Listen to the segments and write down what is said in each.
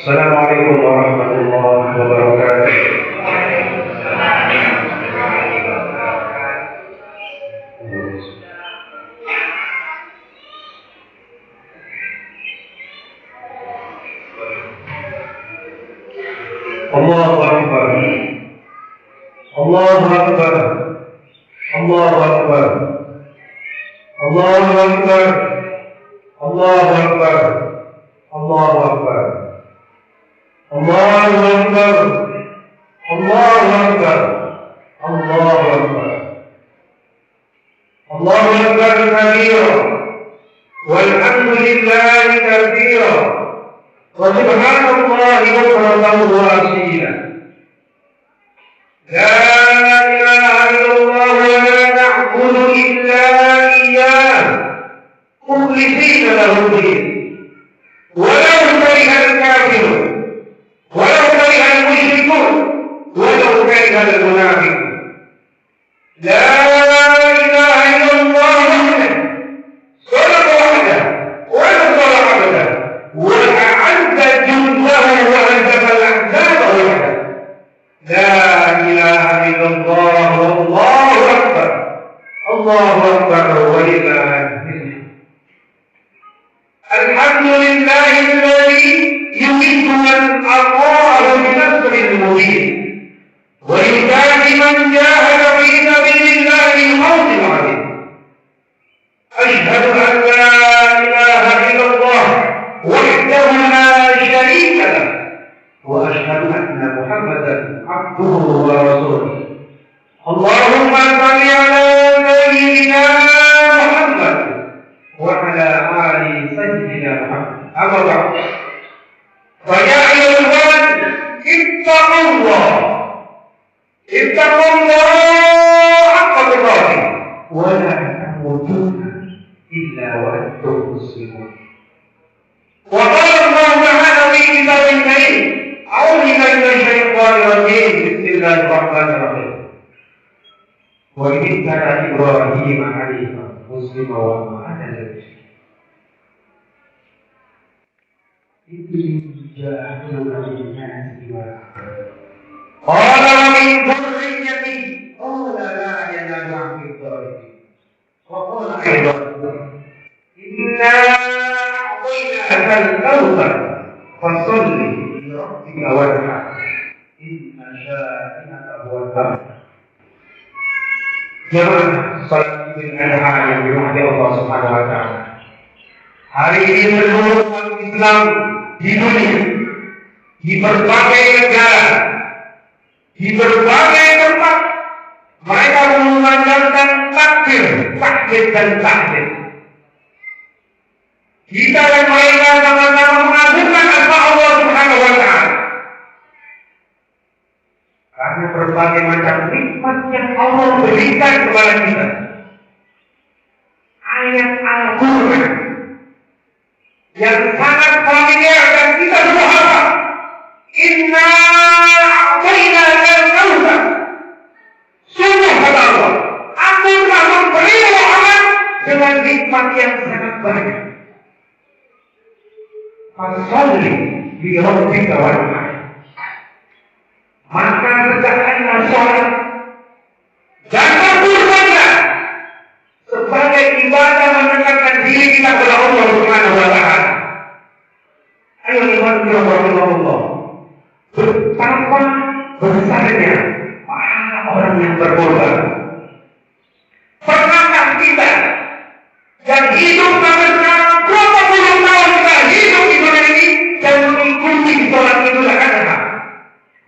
Assalamualaikum warahmatullahi wabarakatuh. Allahu Akbar. Allahu Akbar. Allahu Akbar. Allahu Akbar. Allahu Akbar. Allahu Akbar. Allahu Akbar. Allahu Akbar. Allahu Akbar. Allahu Akbar kabira. Walhamdulillahi katsira. Wa subhanallahi bukratan wa asila. La ilaha illallah wa la na'budu illa iyyah. Mukhlishina lahu din. Walau karihal kafirun. Walau karihal musyrikun. Walau karihal munafiqun. La ilaha illallah wahdahu. Sadaqa wahdahu. Wa nasara abdahu. Wa a'adda jundahu wa hazama al-ahzaba wahdahu. La ilaha illallah wallahu akbar. Allahu akbar walillahil الحمد لله الذي يمد من أطاعه بنصر المبين ويجازي من جاهد في سبيل الله الموت العظيم. أشهد أن لا إله إلا الله وحده لا شريك له وأشهد أن محمدا عبده ورسوله. اللهم صل على سيدنا محمد وعلى آل سيدنا محمد. أما بعد فيا أيها الإخوان اتقوا الله حق تقاته ولا تموتن إلا وأنتم مسلمون. وقال الله تعالى في كتابه الكريم أعوذ بالله من الشيطان الرجيم بسم الله الرحمن الرحيم. وإذ كان إبراهيم حنيفا مسلما وما كان من المشركين. قال ومن ذريتي قال لا ينال عهد الظالمين. وقال أيضا إنا أعطيناك الكوثر فصل لربك وانحر إن شانئك هو الأبتر. Jemaah salat Idul Adha yang dirahmati Allah Subhanahu wa taala. Hari ini seluruh umat Islam di dunia, di berbagai negara, di berbagai tempat, mereka mengumandangkan takbir dan tahlil. Kita dan mereka sama-sama mengagungkan nama Allah Subhanahu wa taala. Karena berbagai macam nikmat yang Allah berikan kepada kita. Ayat Al-Quran yang sangat familiar dan kita semua hafal. Inna a'tainaka al-kautsar. Sungguh kata Allah, aku telah memberi Muhammad dengan nikmat yang sangat banyak. Fasalli li rabbika wanhar. Maka tegakkanlah sholat dan berkurbanlah sebagai ibadah mendekatkan diri kita kepada Allah Subhanahu wa taala. Ayo Allah, betapa besarnya pahala orang yang berkorban. Pernahkah kita yang hidup sampai sekarang berapa puluh tahun kita hidup di dunia ini dan mengikuti sholat Idul Adha,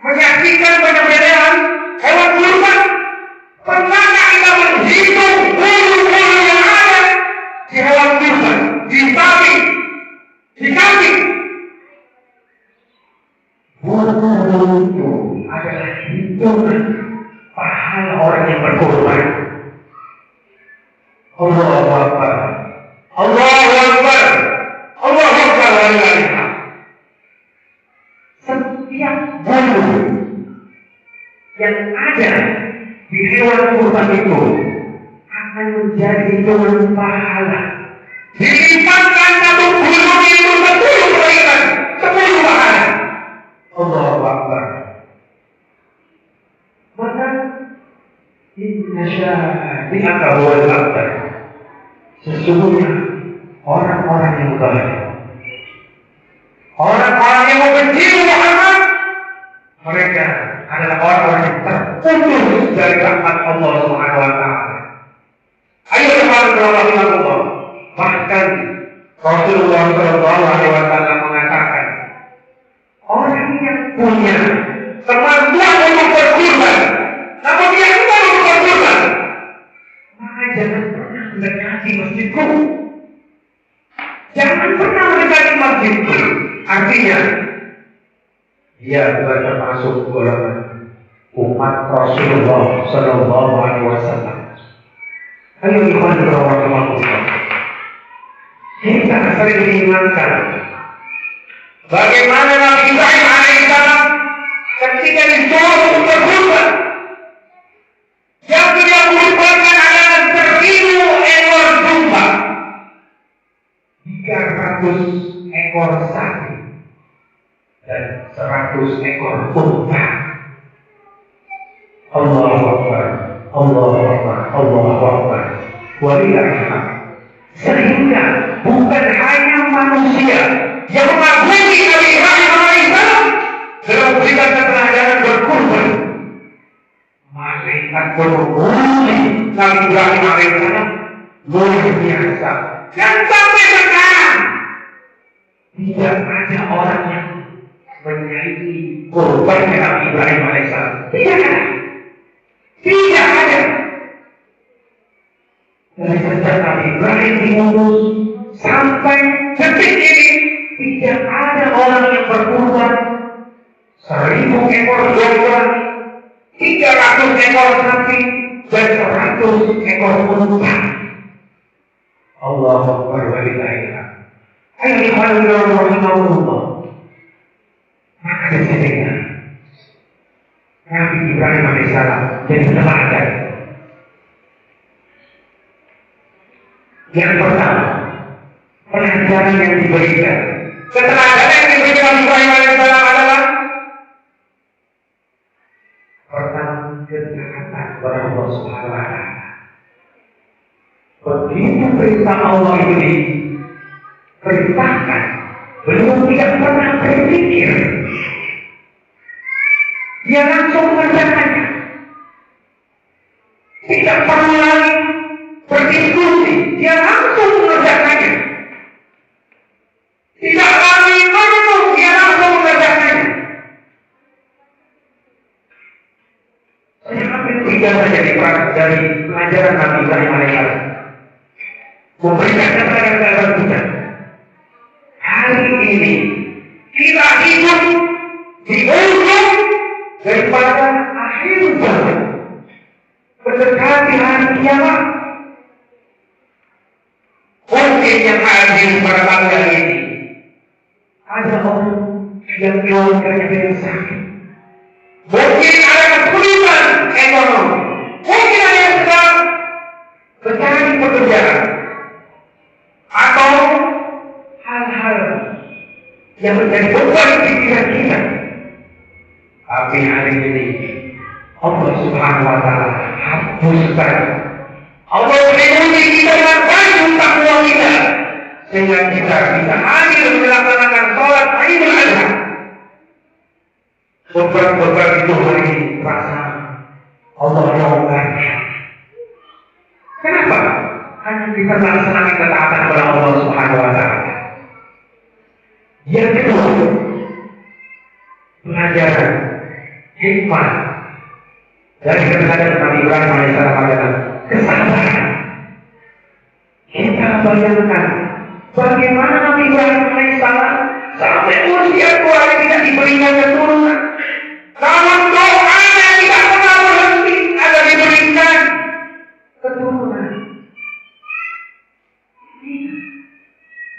menyaksikan penyembelihan hewan kurban? Pernahkah kita menghitung bulu-bulu yang ada di hewan kurban, di sapi, di kambing? Bulu-bulu itu adalah hitungan pahala orang yang berkorban. Allahu Akbar, Allahu Akbar, Allahu Akbar walillahil hamd. Setiap bulu yang ada di hewan kurban itu akan menjadi hitungan pahala. Dilipatkan satu bulu itu 10 kebaikan, 10 pahala. innaka huwal abtar. Sesungguhnya orang-orang yang baik, orang-orang yang membenci Muhammad, mereka adalah orang-orang yang terputus dari rahmat Allah Subhanahu wa taala. Ayo Allah. Bahkan Rasulullah Shallallahu Alaihi Wasallam mengatakan, orang yang punya kemampuan untuk berkorban, namun dia tidak untuk berkorban, maka jangan pernah mendekati masjidku. Jangan pernah mendekati masjidku. Artinya, dia bukan termasuk golongan umat Rasulullah Shallallahu Alaihi Wasallam. Ayo ikhwan rahimahullah. Kita sering diingatkan bagaimana Nabi Ibrahim alaihissalam ketika disuruh untuk berkorban, yang dia kurbankan adalah 1000 ekor domba, 300 ekor sapi, dan 100 ekor unta. Allahu Akbar, Allahu Akbar, Allahu Akbar. Walillahil hamd. Sehingga bukan hanya manusia yang mengagumi Nabi Ibrahim alaihissalam dalam memberikan keteladanan berkorban, malaikat bermemuji Nabi Ibrahim alaihissalam luar biasa. Dan sampai sekarang tidak ada orang yang menyaingi korbannya Nabi Ibrahim alaihissalam. Tidak ada. Dari sejak Nabi Ibrahim diutus sampai detik ini tidak ada orang yang berkorban 1000 ekor domba, 300 ekor sapi, dan 100 ekor unta. Allahu Akbar wa lillahil hamd. Ayo ikhwan rahimahullah. Maka disininya Nabi Ibrahim alaihissalam jadi teladan. Yang pertama, pelajaran yang diberikan, keteladanan yang diberikan Nabi Ibrahim alaihissalam adalah pertama, ketaatan kepada Allah Subhanahu wa taala. Begitu perintah Allah itu diperintahkan, beliau tidak pernah berpikir, dia langsung mengerjakannya. Tidak perlu lagi berdiskusi, dia langsung mengerjakannya. Tidak lagi merenung, dia langsung mengerjakannya. Saya ambil 3 saja dari pelajaran Nabi Ibrahim alaihissalam. Memberikan keterangan kita. Hari ini kita hidup di ujung daripada akhir zaman, mendekati hari kiamat. Mungkin yang hadir pada tanggal ini ada orang yang keluarganya yang sakit, mungkin ada kesulitan ekonomi, mungkin ada yang sedang mencari pekerjaan, atau hal-hal yang menjadi beban di pikiran kita. Tapi hari ini Allah Subhanahu wa taala hapuskan, Allah melindungi kita dengan baju takwa kita, sehingga kita bisa hadir melaksanakan sholat Idul Adha. Beban-beban itu hari ini terasa Allah longgarkan. Kenapa? Karena kita melaksanakan ketaatan kepada Allah Subhanahu wa taala. Yang kedua, pelajaran hikmah dari keteladanan Nabi Ibrahim alaihissalam adalah kesabaran. Kita bayangkan bagaimana Nabi Ibrahim alaihissalam sampai usia tua tidak diberikan keturunan, namun doanya tidak pernah berhenti agar diberikan keturunan.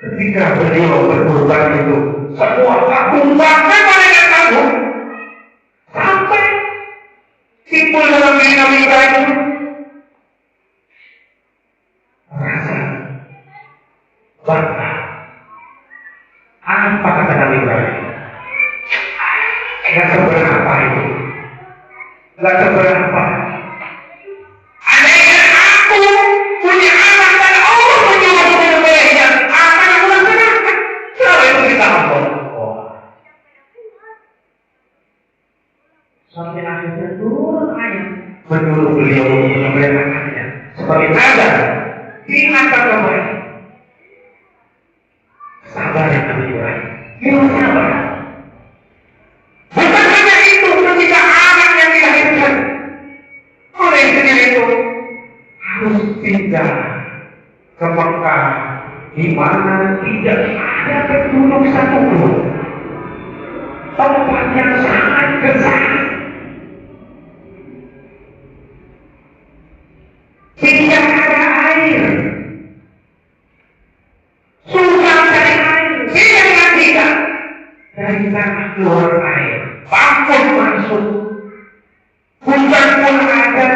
Ketika beliau berkorban itu, semua kagum, bahkan mereka kagum, sampai timbul dalam diri Nabi Ibrahim rasa bangga. Apa kata Nabi Ibrahim? Enggak seberapa itu, enggak seberapa. Andaikan aku Hidupnya berat. Bukan hanya itu, ketika anak yang dilahirkan oleh istri itu harus pindah ke Mekah, di mana tidak ada penduduk satupun, tempat yang sangat gersang, tidak ada air, susah cari air, tidak dari tanah keluar air, pampun masuk, hujan pun ada.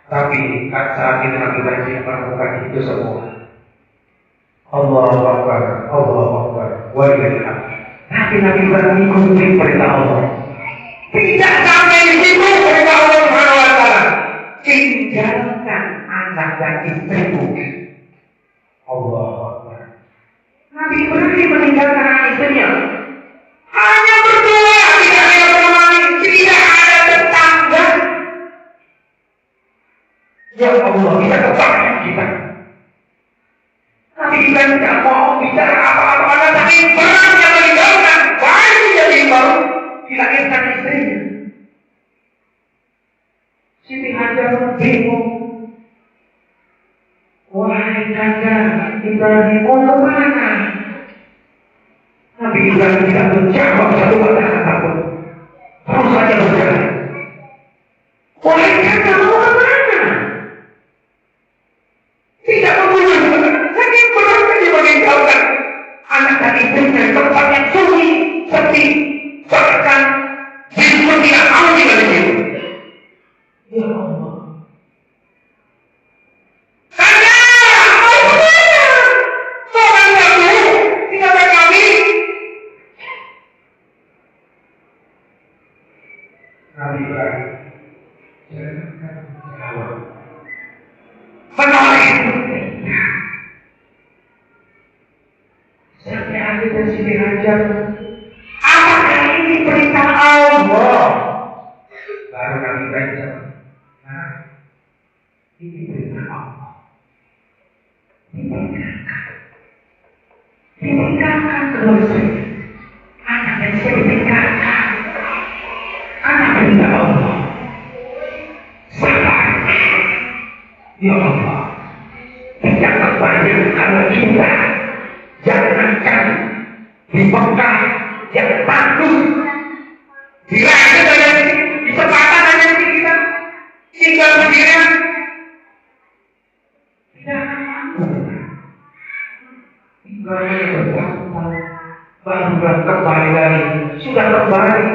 Tapi saat ini Nabi Ibrahim melakukan itu semua. Allahu Akbar, Allahu Akbar, walillahil hamd. Tapi Nabi Ibrahim mengikuti perintah Allah. Tidak sampai di situ perintah Allah Subhanahu wa taala. Tinggalkan anak dan istrimu. Allahu Akbar. Nabi Ibrahim meninggalkan anak istrinya. Hanya berdua, tidak ada menemani, tidak ada tetangga. Ya Allah, bisa kebanyakan kita. Tapi kita tidak mau bicara apa-apa, tapi perang yang meninggalkan bayi yang baru dilahirkan istrinya. Siti Hajar bingung. Wahai Kanda Ibrahim, mau kemana? Nabi Ibrahim tidak menjawab satu kata pun. Terus saja berjalan. Wahai Kanda, mau kemana? Tidak membunuh. Saking beratnya dia meninggalkan anak dan istrinya di tempat yang sunyi, sepi, bahkan hidupnya tidak mau tinggal di situ. Ya Allah. Kanda, mau kemana? Tolong kamu, tinggalkan kami. Nabi Ibrahim menoleh. Sampai akhirnya Siti Hajar, apakah ini perintah Allah? Baru Nabi Ibrahim, nah, ini perintah Allah. Ditinggalkan kedua istri, anak dan istri ditinggalkan. Anak perintah Allah. Sabar. Ya Allah, tidak kebanyakan kalau kita jangankan di Mekah yang bagus, di raja dan di tempatan dan kita tinggal sendirian, tidak akan mampu. Tinggalnya bertahun-tahun, baru kembali lagi, sudah kembali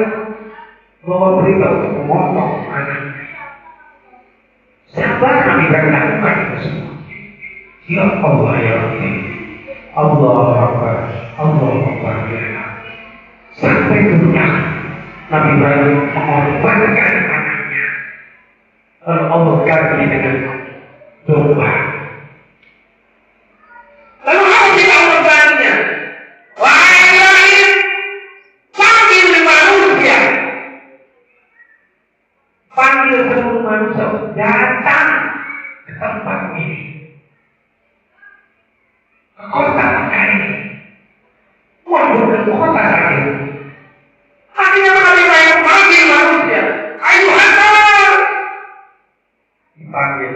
bawa berita untuk memotong anaknya. Sabar kami akan lakukan itu semua. Ya Allah ya Rabbi, Allah Akbar, Allah Akbar ya Allah. Sampai dunia Nabi Ibrahim mengorbankan anaknya. Lalu Allah ganti dengan domba. Lalu apa kita korbannya? Wahai Ibrahim, panggil manusia. Panggil seluruh manusia datang ke tempat ini, ke kota Mekah ini. Waduh, ke kota saja. Akhirnya Nabi Ibrahim panggil manusia. Ayo hantar. Dipanggil.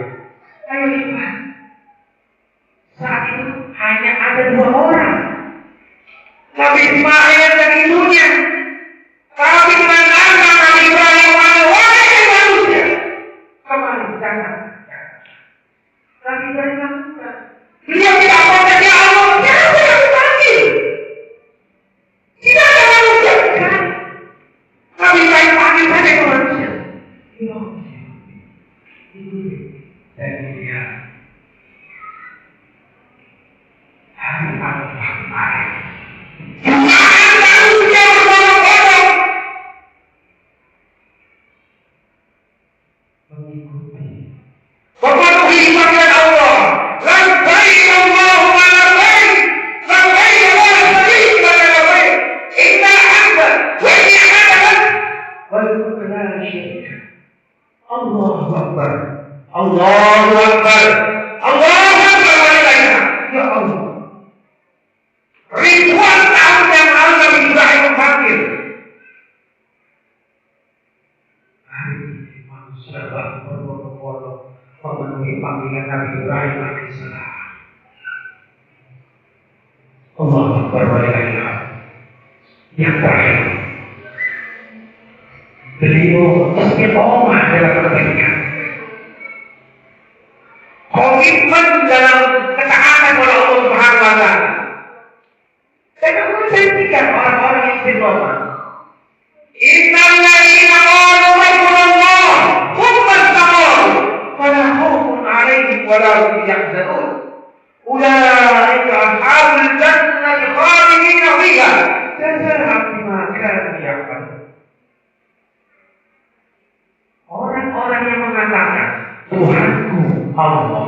Ayo lihat. Saat itu hanya ada 2 orang. Nabi Ismail dan ibunya. Tapi dengan nama Nabi Ibrahim, wahai manusia, kemana jangan. Nabi Ibrahim lakukan. Beliau tidak protes, ya Allah, siapa yang dipanggil? Tidak ada manusia. Nabi Ibrahim panggil saja ke manusia. Ya Allah, dan dia hari Arafah kemarin. Jutaan manusia berbondong-bondong mengikuti, memenuhi panggilan Allah. Labbaik Allahumma labbaik, labbaik wa la syarika laka labbaik, innal hamda wa ni'mata wal mulku la syarika. Allahu Akbar, Allahu Akbar, Allahu Akbar wa la ilaha. Ya Allah, ribuan tahun yang lalu dengan Nabi Ibrahim alaihissalam. Allah berwalilah. Yang terakhir, beliau istiqomah dalam kebaikan, komitmen dalam ketaatan kepada Allah Subhanahu wa Ta'ala. Dan kemudian saya pikir orang-orang yang istiqomah. Innal ladzina qalu rabbuna Allah tsumma istaqamu fala khaufun 'alaihim wa la hum yahzanun. Ulaika ashabul jannati khalidina fiha jazaa'an bima kanu ya'malun. Orang-orang yang mengatakan Tuhanku Allah,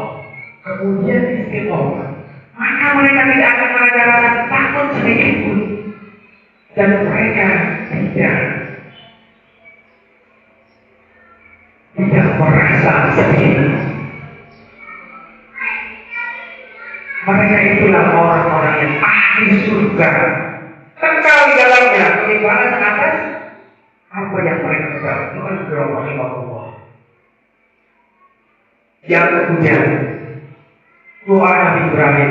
kemudian istiqomah, maka mereka tidak akan merasakan takut sedikit pun, dan mereka tidak merasa sedih. Mereka itulah orang-orang yang ahli surga, kekal di dalamnya, kelimpahan atas apa yang mereka dapat. Tuhan rahimahullah. Yang kemudian doa Nabi Ibrahim,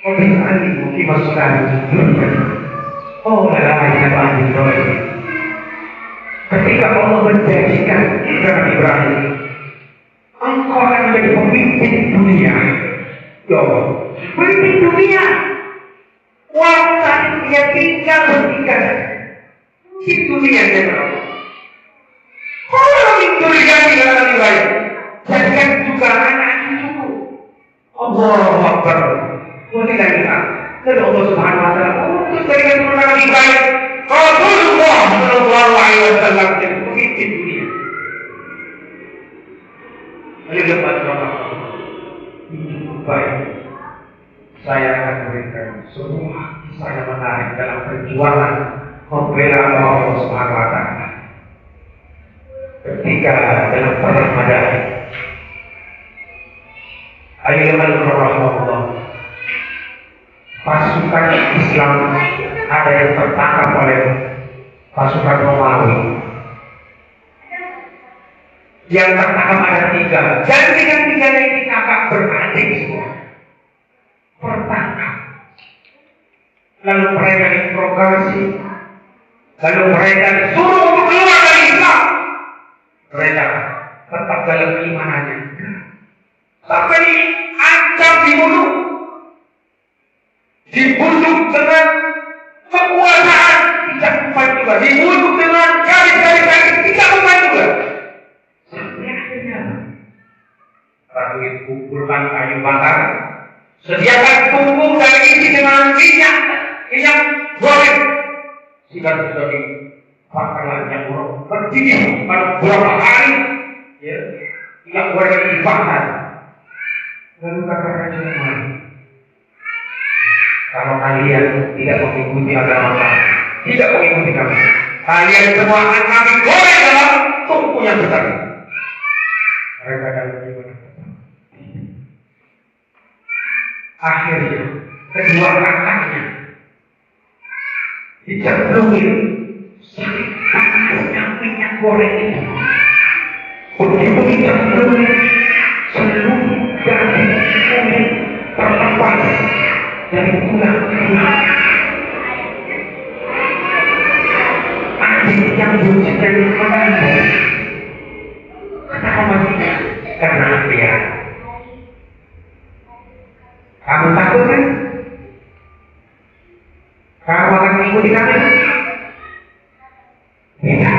Qobis'ani mukimah sholati dunia. Oh la ilaha illallah. Ketika Allah menjadikan Nabi Ibrahim, engkau akan menjadi pemimpin dunia. Ya Allah, pemimpin dunia. Waktu dia tinggal bertiga di dunia yang Allah. Orang itu tinggal Nabi Ibrahim, jadikan juga anak cucuku. Allahu Akbar. Walilah kita dari Allah Subhanahu wa Ta'ala untuk jadikan Nabi Ibrahim Rasulullah sallallahu alaihi wasallam jadi pemimpin dunia. Ayo lepas doa. Baik. Saya akan memberikan semua kisah yang menarik dalam perjuangan membela Allah Subhanahu wa Ta'ala. Ketika dalam perang Badar, ayyuhal rahmatullah, pasukan Islam ada yang tertangkap oleh pasukan Romawi. Yang tertangkap ada 3, dan tiga-tiganya ini kakak beradik semua. Tertangkap. Lalu mereka diinterogasi, lalu mereka disuruh untuk keluar dari Islam. Mereka tetap dalam keimanannya. Sampai diancam dibunuh. Dibunuh dengan kekuasaan tidak mempan juga. Dibunuh dengan garis-garis tidak mempan juga. Sampai akhirnya lalu kumpulkan kayu bakar, sediakan punggung dan isi dengan minyak goreng. Jika sudah dibakar minyak goreng, berdiri pada beberapa hari, ya, minyak goreng dibakar. Lalu kata Raja Umar, kalau kalian tidak mengikuti agama kami, tidak mengikuti kami, kalian semua akan kami goreng dalam tungku yang besar. Mereka akan bagaimana? Akhirnya kedua kakaknya dicemplungin sakit panasnya minyak goreng itu. Begitu dicemplungin, seluruh daging kulit terlepas dari tulang-tulang. Adik yang bucikan menangis. Kenapa masih? Karena dia. Kamu takut kan? Kamu akan mengikuti kami? Tidak.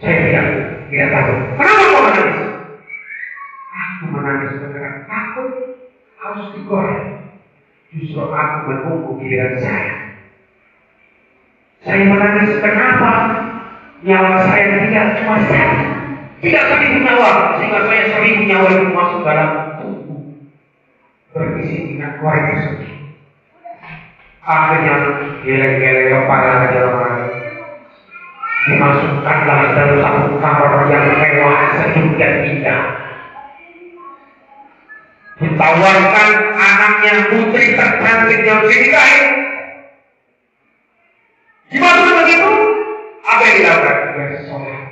Saya tidak takut. Kenapa kau menangis? Aku menangis karena takut harus digoreng. Justru aku menunggu giliran saya. Saya menangis kenapa? Nyawa saya tidak cuma satu, tidak 1000 nyawa, sehingga saya 1000 nyawa itu masuk dalam tubuh berisi minyak goreng tersebut. Akhirnya geleng-geleng kepala Jerman, dimasukkanlah dalam satu kamar yang mewah, sejuk dan indah. Ditawarkan anaknya putri tercantik yang dinikahi. Dimasukkan begitu, apa yang dilakukan? Dia sholat.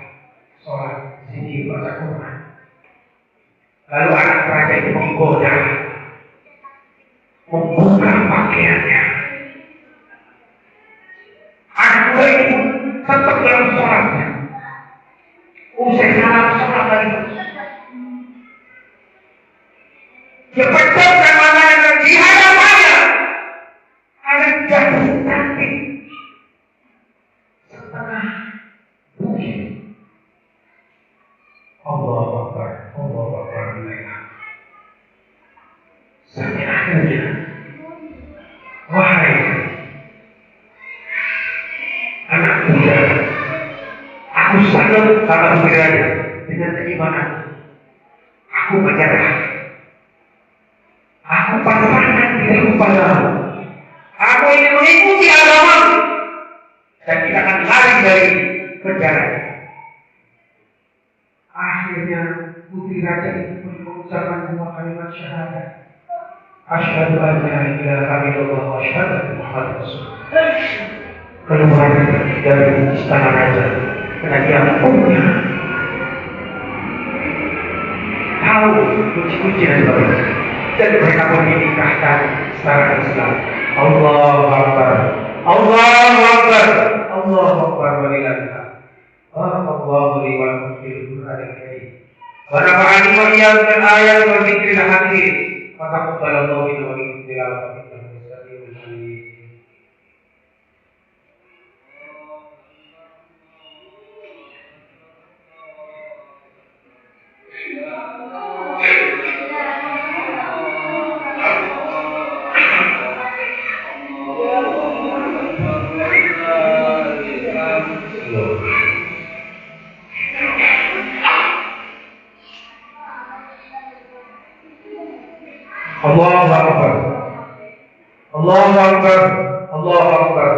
Lalu anak raja itu menggoda, membuka pakaiannya. Anak muda itu tetap dalam sholatnya. Usai salam sholat lagi. Dia pecahkan matanya dan di hadapannya ada jatuh sakit setengah bukit. Allahu Akbar, Allahu Akbar. Sampai akhirnya, wahai anak muda, aku salut sama dirinya dengan keimanan. Aku menyerah. Aku pasrahkan diriku padamu. Aku ingin mengikuti agamamu dan tidak akan lari dari penjara. Akhirnya putri raja itu mengucapkan semua kalimat syahadat. Asyhadu an la ilaha illallah wa asyhadu anna Muhammadar Rasulullah. Keluar dari istana raja karena dia punya tahu kunci-kunci dan sebagainya. Dan mereka pun dinikahkan secara Islam. Allahu Akbar, Allahu Akbar, Allahu Akbar walillahil hamd. Allahu li wa lakum fil Qur'anil Karim. Wa nafa'ani wa iyyakum bil ayati wal dzikril hakim. Wa taqabbalallahu minna wa minkum tilawatan innahu samii'un 'aliim. Allahu Akbar, Allahu Akbar, Allahu Akbar,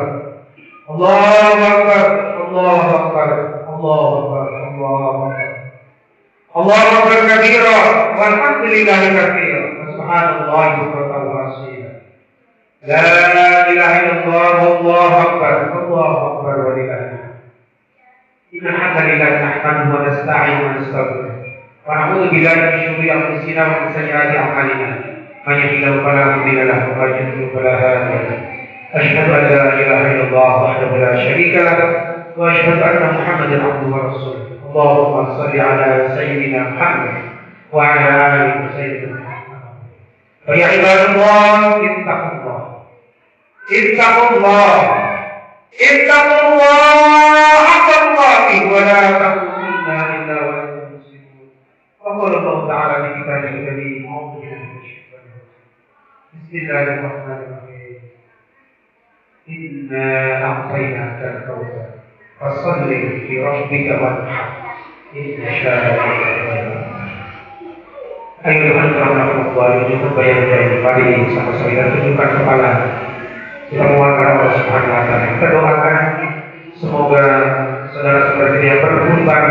Allahu Akbar, Allahu Akbar, Allahu Akbar, Allahu Akbar, Allahu Akbar kabira, walhamdulillahi katsira, subhanallahi bukratan wa asila. La ilaha illallah, Allahu Akbar, Allahu Akbar walillahil hamd. Innal hamdalillah nahmaduhu wa nasta'inuhu wa nastaghfiruh. Wa na'udzu billahi min shururi anfusina wa min sayyiati a'malina. من يهده فلا مضل له ومن يضلل فلا هادي له. أشهد أن لا إله إلا الله وحده لا شريك له وأشهد أن محمدا عبده ورسوله. اللهم صل على سيدنا محمد وعلى آله سيدنا محمد. فيا عباد الله اتقوا الله، اتقوا الله، اتقوا الله حق تقاته ولا تموتن إلا وأنتم مسلمون. وقال الله تعالى في كتابه الكريم: Bismillahirrahmanirrahim. Inna a'tainaka al-kautsar fasalli li rabbika wanhar. Inna syani'aka al-abtar. Ayo teman-teman untuk bayar-bayar mari sama-sama kita tunjukkan kepala. Kita memohon Allah Subhanahu wa taala. Kita doakan semoga saudara-saudara yang berkorban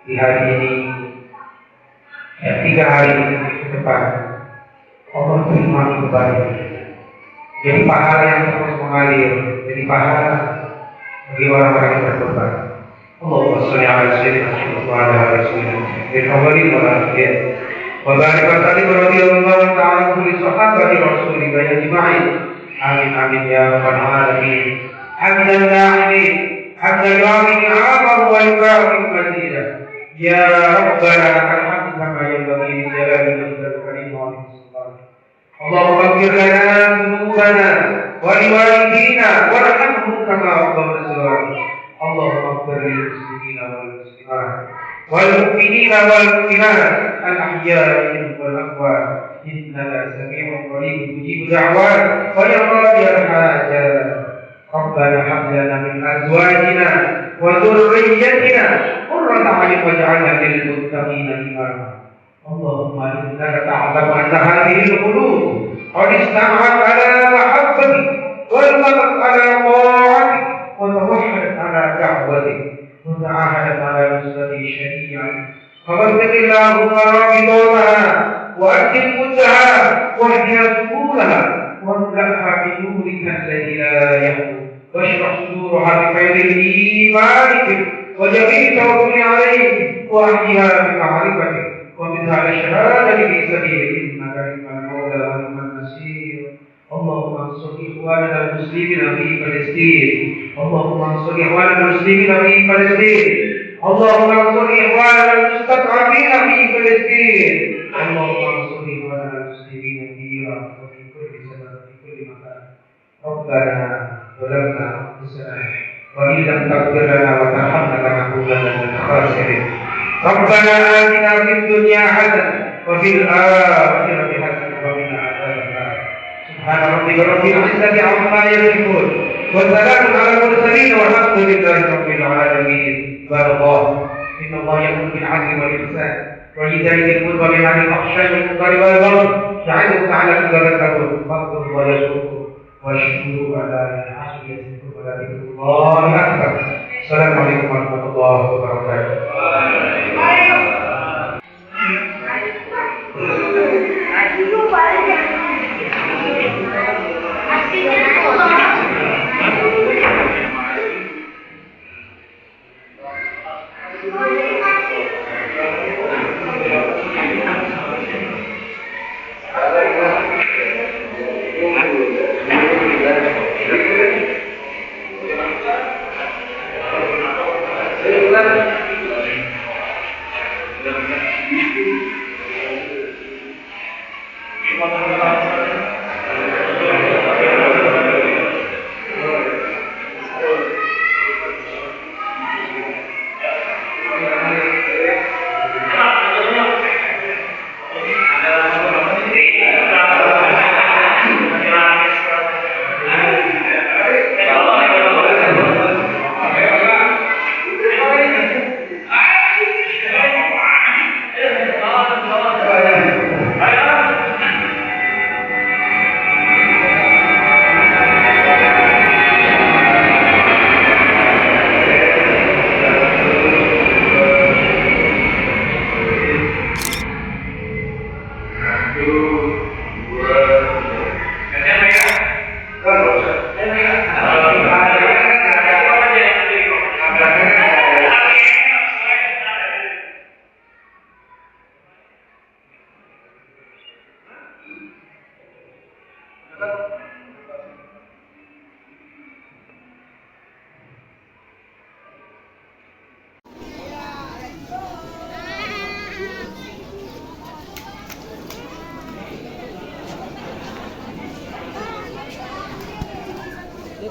di hari ini 3 hari ke depan Allah terima kembali. Jadi pahala yang terus mengalir, jadi pahala bagi orang-orang yang berkorban. Allahumma shalli ala sayyidina Muhammad wa ala ali sayyidina fil awwalin wal akhirin. Wa barik wa sallim radhiyallahu ta'ala kulli sahabati rasulillah ajma'in. Amin amin ya rabbal alamin. Hamdan na'imin, hamdan yu'min 'amahu wa yukarim mazida. Ya rabbana lakal hamdu kama yanbaghi li jalali wajhikal karim wa اللهم اغفر لنا ذنوبنا ولوالدينا وارحمهم كما ربونا صغارا. اللهم اغفر للمسلمين والمسلمات والمؤمنين والمؤمنات الاحياء منهم والاموات انك سميع قريب تجيب دعوات ويا قاضي الحاجات. ربنا هب لنا من ازواجنا وذريتنا قرة اعين واجعلنا للمتقين اماما. اللهم إنك تعلم أن هذه القلوب قد استمعت على محبتك والقلب على طاعتك وتوحدت على دعوتك وتعاهدت على نصرة شريعتك. فوفق اللهم رابطتها وأكد مدها واهدها سبلها واملأها بنورك الذي لا يهدو واشرح صدورها بخير الإيمان بك وجميل التوكل عليك وأحيها بمعرفتك ومن على الشهادة في سبيلك إنك نعم المولى ونعم النصير. اللهم انصر إخواننا المسلمين في فلسطين. اللهم انصر إخواننا المسلمين في فلسطين. اللهم انصر إخواننا المستضعفين في فلسطين. اللهم انصر إخواننا المسلمين في إيران وفي كل زمان في كل مكان. ربنا ظلمنا أنفسنا وإن لم تغفر لنا وترحمنا لنكونن من الخاسرين. ربنا آتنا في الدنيا حسنة وفي الآخرة حسنة وقنا عذاب النار. سبحان ربك رب العزة عما يصفون وسلام على المرسلين والحمد لله رب العالمين. عباد الله إن الله يأمر بالعدل والإحسان وإيتاء ذي القربى وينهى عن الفحشاء والمنكر والبغي يعظكم لعلكم تذكرون. فاذكروا الله يذكركم واشكروا على نعمه يزدكم ولذكر الله أكبر. السلام عليكم ورحمة الله وبركاته.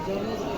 Jonas